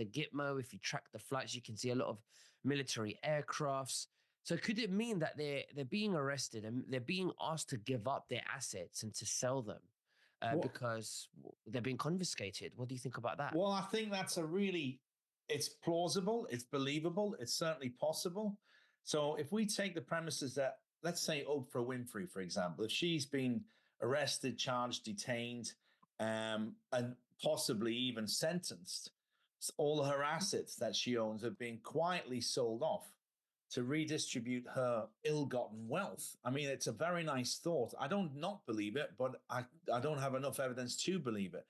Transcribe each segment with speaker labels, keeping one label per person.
Speaker 1: the Gitmo, if you track the flights, you can see a lot of military aircrafts. So could it mean that they're being arrested and they're being asked to give up their assets and to sell them because they're being confiscated? What do you think about that?
Speaker 2: Well, I think that's it's plausible, it's believable, it's certainly possible. So if we take the premises that, let's say Oprah Winfrey, for example, if she's been arrested, charged, detained, and possibly even sentenced, all her assets that she owns have been quietly sold off to redistribute her ill-gotten wealth. I mean, it's a very nice thought. I don't not believe it, but I don't have enough evidence to believe it.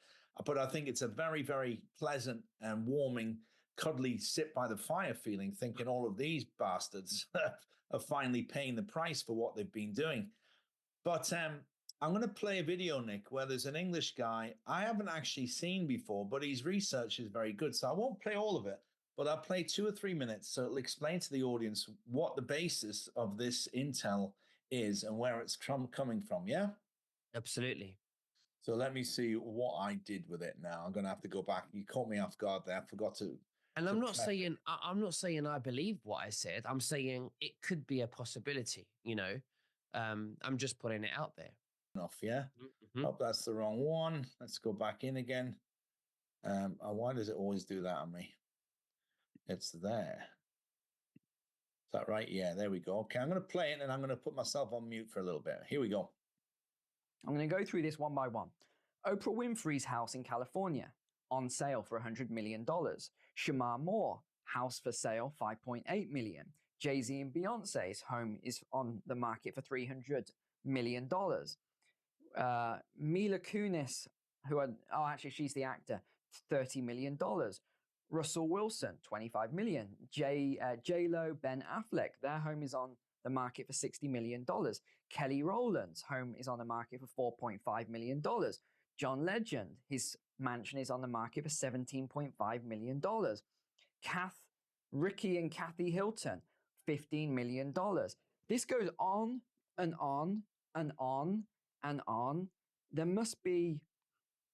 Speaker 2: But I think it's a very, very pleasant and warming, cuddly sit by the fire feeling, thinking all of these bastards are finally paying the price for what they've been doing. But I'm going to play a video, Nick, where there's an English guy I haven't actually seen before, but his research is very good. So I won't play all of it, but I'll play 2 or 3 minutes. So it'll explain to the audience what the basis of this intel is and where it's coming from. Yeah?
Speaker 1: Absolutely.
Speaker 2: So let me see what I did with it now. I'm going to have to go back. You caught me off guard there. I forgot to.
Speaker 1: And I'm not saying I believe what I said. I'm saying it could be a possibility, you know. I'm just putting it out there.
Speaker 2: Enough, yeah?
Speaker 1: Mm-hmm.
Speaker 2: Oh, that's the wrong one. Let's go back in again. Why does it always do that on me? It's there. Is that right? Yeah, there we go. Okay, I'm going to play it and I'm going to put myself on mute for a little bit. Here we go.
Speaker 3: I'm going to go through this one by one. Oprah Winfrey's house in California, on sale for $100 million. Shamar Moore, house for sale, $5.8 million. Jay-Z and Beyonce's home is on the market for $300 million. Mila Kunis, she's the actor, $30 million. Russell Wilson, $25 million. J-Lo, Ben Affleck, their home is on the market for $60 million. Kelly Rowland's home is on the market for $4.5 million. John Legend, his mansion is on the market for $17.5 million. Ricky and Kathy Hilton, $15 million. This goes on and on and on and on. There must be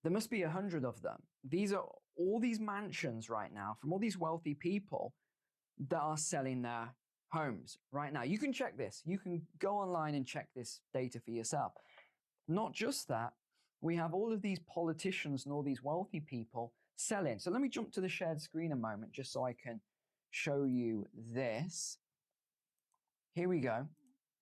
Speaker 3: 100 of them. These are all these mansions right now from all these wealthy people that are selling their homes right now. You can check this. You can go online and check this data for yourself. Not just that, we have all of these politicians and all these wealthy people selling. So let me jump to the shared screen a moment just so I can show you this. Here we go.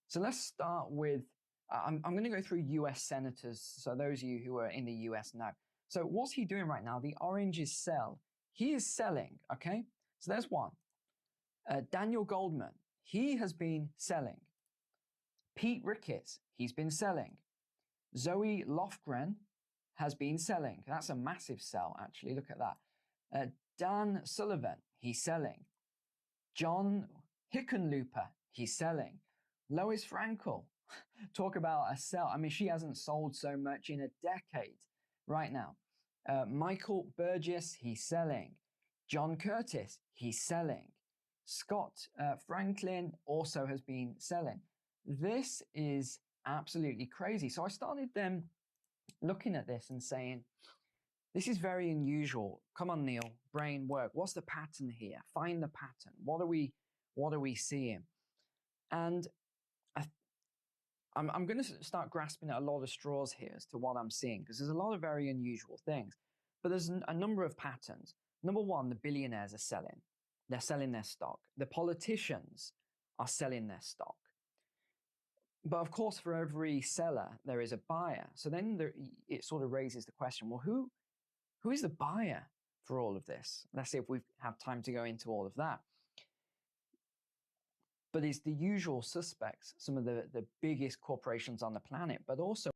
Speaker 3: So let's start with, I'm going to go through US senators. So those of you who are in the US know. So what's he doing right now? The orange is sell. He is selling, okay? So there's one. Daniel Goldman, he has been selling. Pete Ricketts, he's been selling. Zoe Lofgren has been selling. That's a massive sell, actually. Look at that. Dan Sullivan, he's selling. John Hickenlooper, he's selling. Lois Frankel, talk about a sell. I mean, she hasn't sold so much in a decade right now. Michael Burgess, he's selling. John Curtis, he's selling. Scott Franklin also has been selling. This is absolutely crazy. So I started then looking at this and saying, this is very unusual. Come on, Neil, brain work. What's the pattern here? Find the pattern. What are we seeing? And I'm going to start grasping at a lot of straws here as to what I'm seeing, because there's a lot of very unusual things. But there's a number of patterns. Number one, the billionaires are selling. They're selling their stock. The politicians are selling their stock. But of course, for every seller, there is a buyer. So then it sort of raises the question, well, who is the buyer for all of this? Let's see if we have time to go into all of that. But it's the usual suspects, some of the biggest corporations on the planet, but also